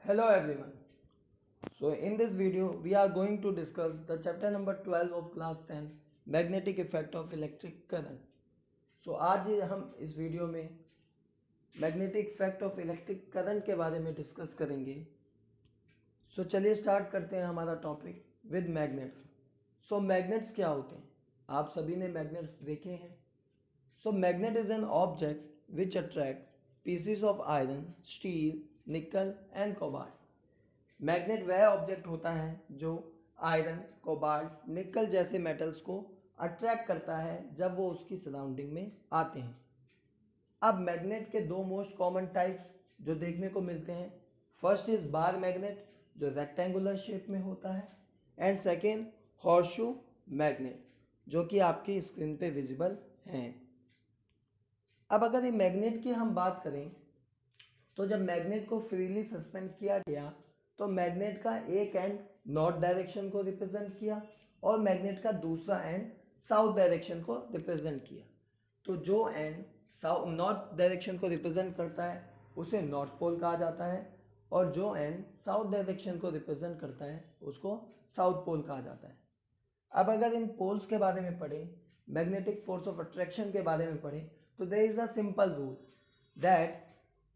Hello everyone. So in this video we are going to discuss the chapter number 12 of class 10 magnetic effect of electric current. So आज हम इस video में magnetic effect of electric current के बारे में discuss करेंगे. सो चलिए start करते हैं हमारा topic with magnets. So magnets क्या होते हैं? आप सभी ने मैग्नेट्स देखे हैं. So magnet is an object which attract pieces of iron, steel, nickel and cobalt. Magnet वह ऑब्जेक्ट होता है जो आयरन, कोबाल्ट, निकल जैसे मेटल्स को अट्रैक्ट करता है जब वो उसकी सराउंडिंग में आते हैं. अब मैग्नेट के दो मोस्ट कॉमन टाइप्स जो देखने को मिलते हैं, फर्स्ट इज बार मैग्नेट जो रेक्टेंगुलर शेप में होता है, एंड सेकेंड हॉर्सशू मैग्नेट जो कि आपकी स्क्रीन पे विजिबल हैं. अब अगर ये मैग्नेट की हम बात करें तो जब मैग्नेट को फ्रीली सस्पेंड किया गया तो मैग्नेट का एक एंड नॉर्थ डायरेक्शन को रिप्रेजेंट किया और मैग्नेट का दूसरा एंड साउथ डायरेक्शन को रिप्रेजेंट किया. तो जो एंड नॉर्थ डायरेक्शन को रिप्रेजेंट करता है उसे नॉर्थ पोल कहा जाता है और जो एंड साउथ डायरेक्शन को रिप्रेजेंट करता है उसको साउथ पोल कहा जाता है. अब अगर इन पोल्स के बारे में पढ़ें, मैग्नेटिक फोर्स ऑफ अट्रैक्शन के बारे में पढ़ें, तो there is a simple rule that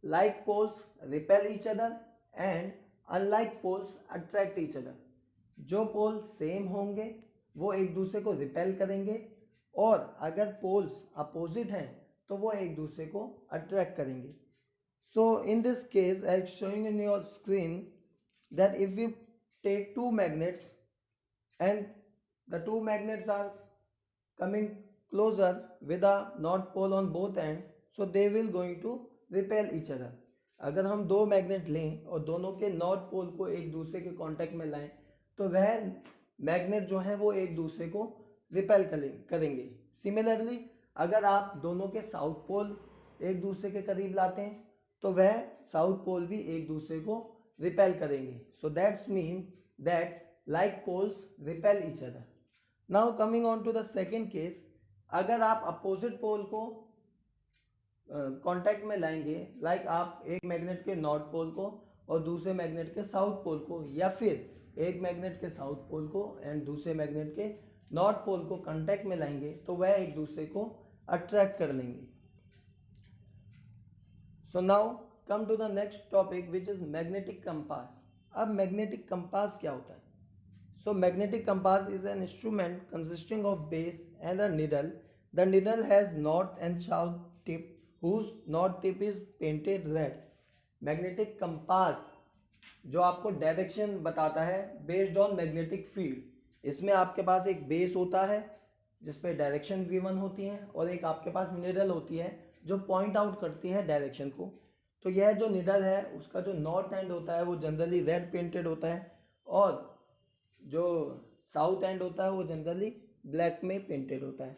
like poles repel each other and unlike poles attract each other. जो पोल सेम होंगे वो एक दूसरे को रिपेल करेंगे और अगर पोल्स अपोजिट हैं तो वो एक दूसरे को अट्रैक्ट करेंगे. So in this case I am showing in your screen that if you take two magnets and the two magnets are coming closer with a north pole on both ends, so they will going to repel each other. अगर हम दो magnet लें और दोनों के north pole को एक दूसरे के कांटेक्ट में लाएं तो वह मैग्नेट जो है वो एक दूसरे को रिपेल करेंगे. सिमिलरली अगर आप दोनों के साउथ पोल एक दूसरे के करीब लाते हैं तो वह साउथ पोल भी एक दूसरे को रिपेल करेंगे. So that's mean that like poles repel each other. Now coming on to the second case, अगर आप अपोजिट पोल को कांटेक्ट में लाएंगे, लाइक आप एक मैग्नेट के नॉर्थ पोल को और दूसरे मैग्नेट के साउथ पोल को, या फिर एक मैग्नेट के साउथ पोल को एंड दूसरे मैग्नेट के नॉर्थ पोल को कांटेक्ट में लाएंगे तो वह एक दूसरे को अट्रैक्ट कर लेंगे. So now come to the next topic which is magnetic compass. अब मैग्नेटिक कंपास क्या होता है? So magnetic compass is an instrument consisting of base and a needle. The needle has north and south tip whose north tip is painted red. Magnetic compass जो आपको direction बताता है based on magnetic field. इसमें आपके पास एक base होता है जिसपे डायरेक्शन गिवन होती है और एक आपके पास निडल होती है जो पॉइंट आउट करती है डायरेक्शन को. तो यह जो निडल है उसका जो नॉर्थ एंड होता है वो जनरली रेड पेंटेड होता है और जो साउथ एंड होता है वो जनरली ब्लैक में पेंटेड होता है.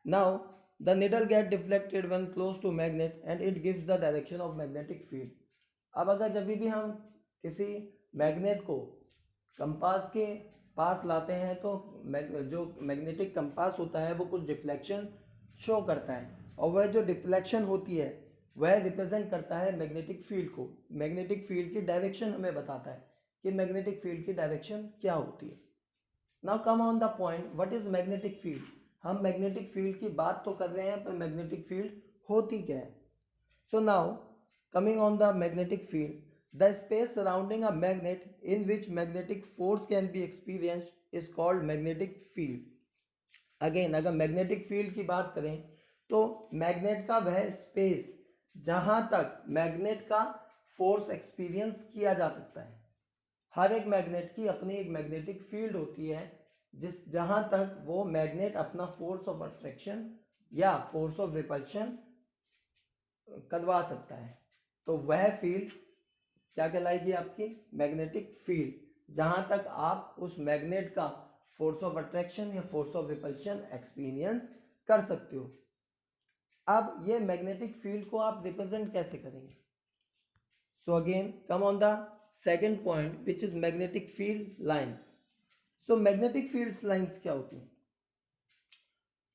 Now the needle get deflected when close to magnet and it gives the direction of magnetic field. अब अगर जब भी हम किसी मैग्नेट को कंपास के पास लाते हैं तो जो मैग्नेटिक कंपास होता है वो कुछ डिफ्लेक्शन शो करता है और वह जो डिफ्लेक्शन होती है वह रिप्रेजेंट करता है मैग्नेटिक फील्ड को. मैग्नेटिक फील्ड की डायरेक्शन हमें बताता है कि मैग्नेटिक फील्ड की डायरेक्शन क्या होती है. Now come on the point, what is magnetic field. हम मैग्नेटिक फील्ड की बात तो कर रहे हैं पर मैग्नेटिक फील्ड होती क्या है? So now coming on the magnetic field, the space surrounding a magnet in which magnetic force can be experienced is called magnetic field. Again अगर मैग्नेटिक फील्ड की बात करें तो मैग्नेट का वह स्पेस जहां तक मैग्नेट का फोर्स एक्सपीरियंस किया जा सकता है. हर एक मैग्नेट की अपनी एक मैग्नेटिक फील्ड होती है जहां तक वो मैग्नेट अपना फोर्स ऑफ अट्रैक्शन या फोर्स ऑफ रिपल्शन करवा सकता है. तो वह फील्ड क्या कहलाएगी? आपकी मैग्नेटिक फील्ड, जहां तक आप उस मैग्नेट का फोर्स ऑफ अट्रैक्शन या फोर्स ऑफ रिपल्शन एक्सपीरियंस कर सकते हो. अब ये मैग्नेटिक फील्ड को आप रिप्रेजेंट कैसे करेंगे? So again come on the second point which is magnetic field lines. So magnetic field lines क्या होती हैं?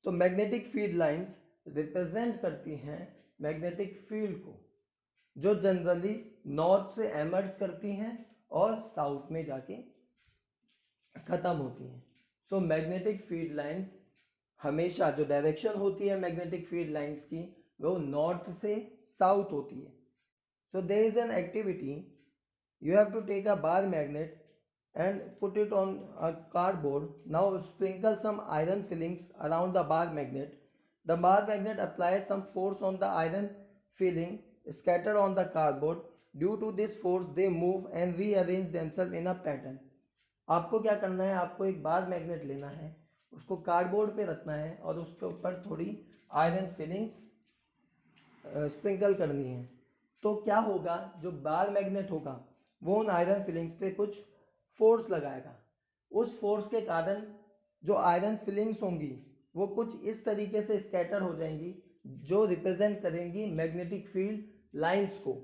तो मैग्नेटिक फील्ड लाइंस रिप्रेजेंट करती हैं मैग्नेटिक फील्ड को जो जनरली नॉर्थ से एमर्ज करती हैं और साउथ में जाके ख़त्म होती हैं। सो मैग्नेटिक फील्ड लाइंस हमेशा जो डायरेक्शन होती है मैग्नेटिक फील्ड लाइंस की वो नॉर्थ से साउथ होती है। So there is an activity, you have to take a bar magnet and put it on a cardboard. Now sprinkle some iron fillings around the bar magnet. The bar magnet applies some force on the iron filling scattered on the cardboard. Due to this force they move and rearrange themselves in a pattern. आपको क्या करना है, आपको एक bar magnet लेना है, उसको cardboard पे रखना है और उसके ऊपर थोड़ी आयरन फिलिंग्स स्प्रिंकल करनी है। तो क्या होगा, जो बार मैग्नेट होगा वो उन आयरन फिलिंग्स पे कुछ फोर्स लगाएगा। उस फोर्स के कारण जो आयरन फिलिंग्स होंगी वो कुछ इस तरीके से स्कैटर हो जाएंगी जो रिप्रेजेंट करेंगी मैग्नेटिक फील्ड लाइंस को।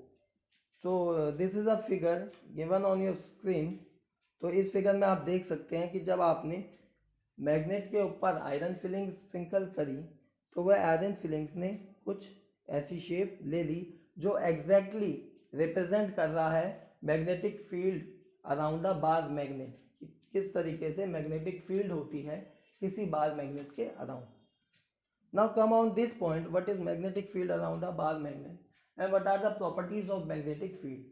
So this is a figure given on your screen. तो इस फिगर में आप देख सकते हैं कि जब आपने मैग्नेट के ऊपर आयरन फिलिंग स्प्रिंकल करी तो वह आयरन फिलिंग्स ने कुछ ऐसी शेप ले ली जो एग्जैक्टली रिप्रेजेंट कर रहा है magnetic field around a bar magnet, किस तरीके से मैग्नेटिक फील्ड होती है किसी बार मैग्नेट के around. Now come on this point, what is magnetic field around a bar magnet and what are the properties of magnetic field.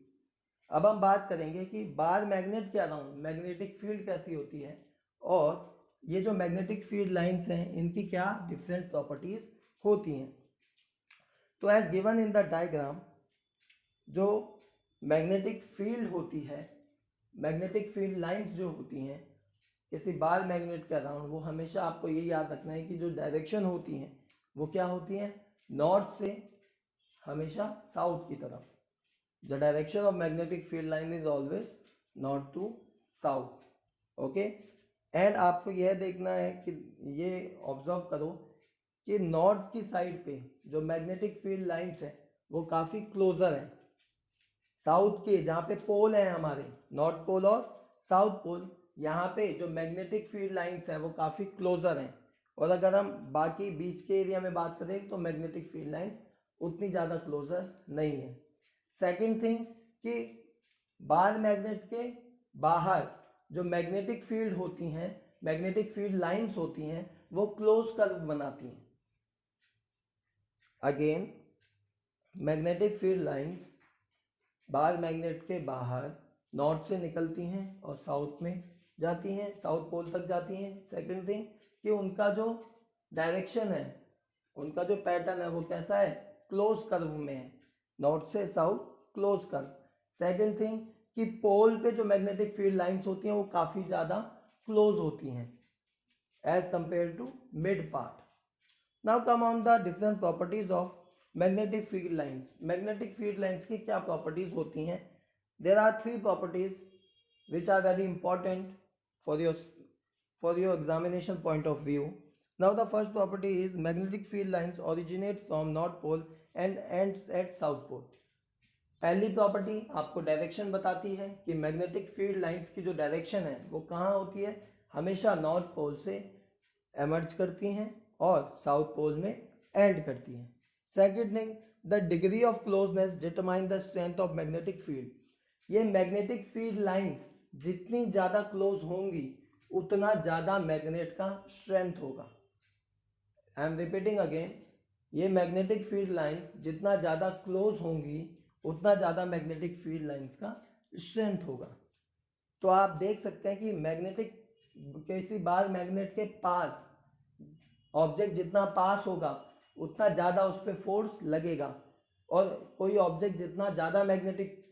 अब हम बात करेंगे कि बार मैग्नेट के अराउंड मैग्नेटिक फील्ड कैसी होती है और ये जो मैग्नेटिक फील्ड लाइंस हैं इनकी क्या डिफरेंट प्रॉपर्टीज होती हैं। तो as given in the diagram, जो मैग्नेटिक फील्ड होती है, मैग्नेटिक फील्ड लाइंस जो होती हैं किसी बार मैग्नेट के अराउंड, वो हमेशा आपको ये याद रखना है कि जो डायरेक्शन होती हैं वो क्या होती हैं, नॉर्थ से हमेशा साउथ की तरफ। The direction of magnetic field line is always north to south. Okay, and आपको यह देखना है कि ये ऑब्जर्व करो कि नॉर्थ की साइड पे जो मैग्नेटिक फील्ड लाइंस है वो काफ़ी क्लोजर है साउथ के, जहाँ पे पोल है हमारे नॉर्थ पोल और साउथ पोल, यहाँ पे जो मैग्नेटिक फील्ड लाइंस है वो काफ़ी क्लोजर हैं। और अगर हम बाकी बीच के एरिया में बात करें तो मैग्नेटिक फील्ड लाइंस उतनी ज़्यादा क्लोजर नहीं है। सेकेंड थिंग कि बार मैग्नेट के बाहर जो मैग्नेटिक फील्ड होती हैं, मैग्नेटिक फील्ड लाइंस होती हैं, वो क्लोज कर्व बनाती हैं। अगेन मैग्नेटिक फील्ड लाइंस बार मैग्नेट के बाहर नॉर्थ से निकलती हैं और साउथ में जाती हैं, साउथ पोल तक जाती हैं। सेकेंड थिंग कि उनका जो डायरेक्शन है, उनका जो पैटर्न है वो कैसा है, क्लोज कर्व में है, नॉर्थ से south close curve. Second thing कि पोल पे जो मैग्नेटिक फील्ड लाइंस होती हैं वो काफ़ी ज़्यादा क्लोज होती हैं as compare to mid part. Now come on the different properties of magnetic field lines. Magnetic field lines की क्या प्रॉपर्टीज होती हैं? There are three properties which are very important for your examination point of view. Now the first property is magnetic field lines originate from north pole and ends at south pole. पहली property आपको direction बताती है कि magnetic field lines की जो direction है वो कहाँ होती है, हमेशा नॉर्थ पोल से एमर्ज करती हैं और साउथ पोल में एंड करती हैं। Second thing, the degree of closeness determine the strength of magnetic field. ये मैग्नेटिक फील्ड लाइंस जितनी ज़्यादा क्लोज होंगी उतना ज़्यादा मैग्नेट का स्ट्रेंथ होगा। आई एम रिपीटिंग अगेन, ये मैग्नेटिक फील्ड लाइंस जितना ज़्यादा क्लोज होंगी उतना ज़्यादा मैग्नेटिक फील्ड लाइंस का स्ट्रेंथ होगा। तो आप देख सकते हैं कि मैग्नेटिक किसी बार मैग्नेट के पास ऑब्जेक्ट जितना पास होगा उतना ज़्यादा उस पर फोर्स लगेगा और कोई ऑब्जेक्ट जितना ज़्यादा मैग्नेटिक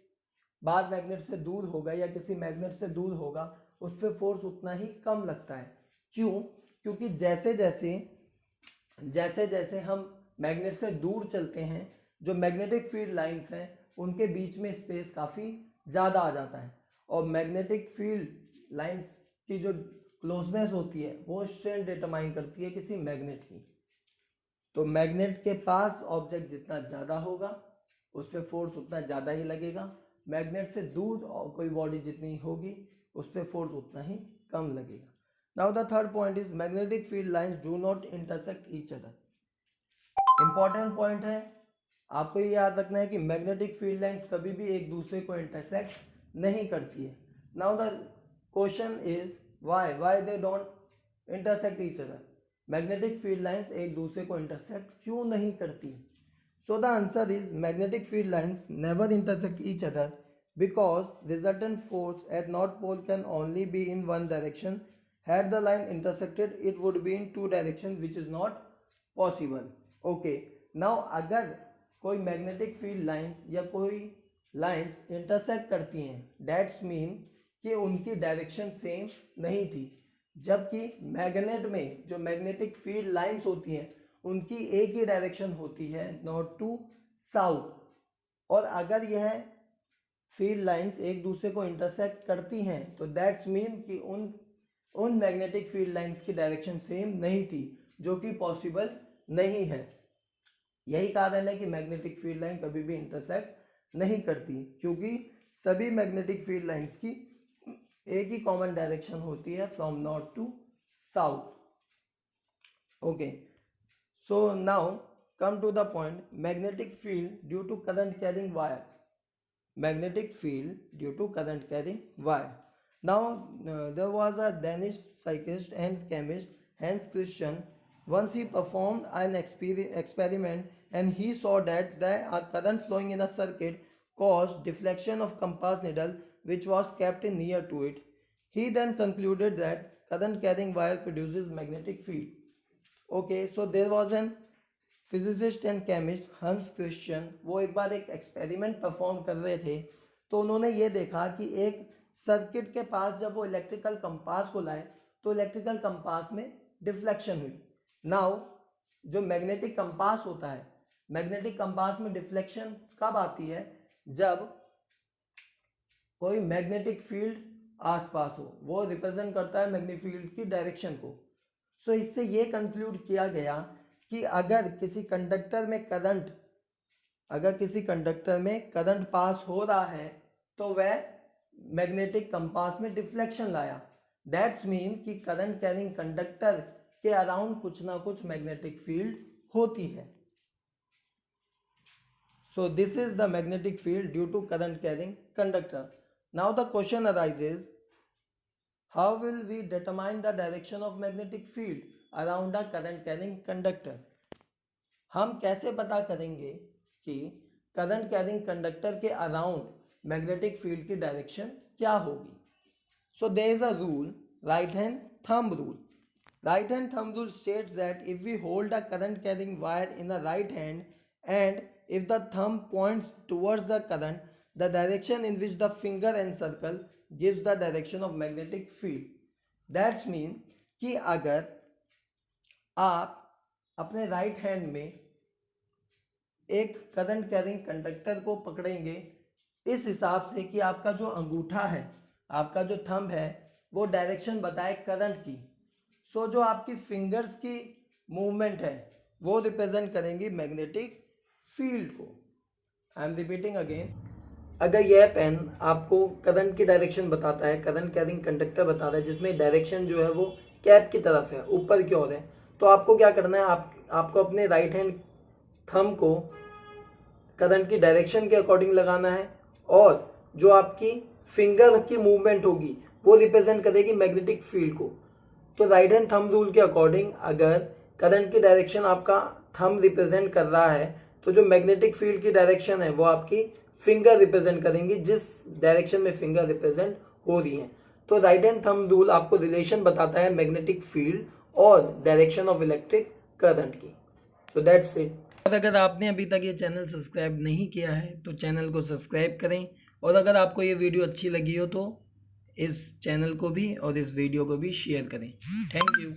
बार मैग्नेट से दूर होगा या किसी मैग्नेट से दूर होगा उस पर फोर्स उतना ही कम लगता है। क्यों? क्योंकि जैसे जैसे हम मैग्नेट से दूर चलते हैं जो मैग्नेटिक फील्ड लाइंस हैं उनके बीच में स्पेस काफ़ी ज़्यादा आ जाता है और मैग्नेटिक फील्ड लाइंस की जो क्लोजनेस होती है वो स्ट्रेंथ डिटरमाइन करती है किसी मैग्नेट की। तो मैग्नेट के पास ऑब्जेक्ट जितना ज़्यादा होगा उस पर फोर्स उतना ज़्यादा ही लगेगा, मैग्नेट से दूर और कोई बॉडी जितनी होगी उस पर फोर्स उतना ही कम लगेगा। Now the third point is magnetic field lines do not intersect each other. Important point है, आपको ये याद रखना है कि मैग्नेटिक फील्ड लाइंस कभी भी एक दूसरे को इंटरसेक्ट नहीं करती है। Now the question is why they don't intersect each other. Magnetic field lines एक दूसरे को इंटरसेक्ट क्यों नहीं करती? So the answer is magnetic field lines never intersect each other because resultant force at north pole can only be in one direction. Had the line intersected, it would be in two directions, which is not possible. Okay, now अगर कोई magnetic field lines या कोई lines intersect करती हैं, that's mean कि उनकी direction same नहीं थी, जबकि मैग्नेट में जो मैग्नेटिक फील्ड लाइंस होती हैं उनकी एक ही डायरेक्शन होती है, नॉर्थ टू साउथ। और अगर यह फील्ड लाइंस एक दूसरे को इंटरसेक्ट करती हैं तो दैट्स मीन कि उन मैग्नेटिक फील्ड लाइंस की डायरेक्शन सेम नहीं थी, जो कि पॉसिबल नहीं है। यही कारण है कि मैग्नेटिक फील्ड लाइन कभी भी इंटरसेक्ट नहीं करती, क्योंकि सभी मैग्नेटिक फील्ड लाइंस की एक ही कॉमन डायरेक्शन होती है, from north to south. Okay, so now come to the point, magnetic field due to current carrying wire. Magnetic field due to current carrying wire. Now there was a Danish psychist and chemist Hans Christian. Once he performed an experiment and he saw that the current flowing in a circuit caused deflection of compass needle which was kept near to it. He then concluded that current carrying wire produces magnetic field. Okay, so there was an physicist and chemist हंस Christian, वो एक बार एक experiment perform कर रहे थे, तो उन्होंने ये देखा कि एक सर्किट के पास जब वो इलेक्ट्रिकल कंपास को लाए तो इलेक्ट्रिकल कंपास में डिफ्लेक्शन हुई। नाउ जो मैग्नेटिक कंपास होता है, मैग्नेटिक कंपास में डिफ्लेक्शन कब आती है? जब कोई मैग्नेटिक फील्ड आसपास हो, वो रिप्रेजेंट करता है मैग्नेटिक फील्ड की डायरेक्शन को। सो इससे ये कंक्लूड किया गया कि अगर किसी कंडक्टर में करंट पास हो रहा है तो वह मैग्नेटिक कंपास में डिफ्लेक्शन लाया। दैट्स मीन कि करंट कैरिंग कंडक्टर के अराउंड कुछ ना कुछ मैग्नेटिक फील्ड होती है। So this is the magnetic field due to current carrying conductor. Now the question arises, how will we determine the direction of magnetic field around a current carrying conductor? हम कैसे पता करेंगे कि current carrying conductor के around magnetic field की direction क्या होगी? सो there is a rule, right hand thumb rule. Right hand thumb rule states that if we hold a current carrying wire in the right hand and if the thumb points towards the current, the direction in which the finger encircle gives the direction of magnetic field. That's mean कि अगर आप अपने right hand में एक current carrying conductor को पकड़ेंगे इस हिसाब से कि आपका जो अंगूठा है, आपका जो थंब है, वो डायरेक्शन बताए करंट की। सो जो आपकी फिंगर्स की मूवमेंट है वो रिप्रेजेंट करेंगी मैग्नेटिक फील्ड को। आई एम रिपीटिंग अगेन, अगर यह पेन आपको करंट की डायरेक्शन बताता है, करंट कैरिंग कंडक्टर बता रहा है जिसमें डायरेक्शन जो है वो कैप की तरफ है, ऊपर की ओर है, तो आपको क्या करना है, आपको अपने राइट हैंड थंब को करंट की डायरेक्शन के अकॉर्डिंग लगाना है और जो आपकी फिंगर की मूवमेंट होगी वो रिप्रेजेंट करेगी मैग्नेटिक फील्ड को। तो राइट हैंड थंब रूल के अकॉर्डिंग अगर करंट की डायरेक्शन आपका थंब रिप्रेजेंट कर रहा है तो जो मैग्नेटिक फील्ड की डायरेक्शन है वो आपकी फिंगर रिप्रेजेंट करेंगी, जिस डायरेक्शन में फिंगर रिप्रेजेंट हो रही है। तो राइट हैंड थंब रूल आपको रिलेशन बताता है मैग्नेटिक फील्ड और डायरेक्शन ऑफ इलेक्ट्रिक करंट की। So that's it. और अगर आपने अभी तक ये चैनल सब्सक्राइब नहीं किया है तो चैनल को सब्सक्राइब करें, और अगर आपको ये वीडियो अच्छी लगी हो तो इस चैनल को भी और इस वीडियो को भी शेयर करें। Thank you.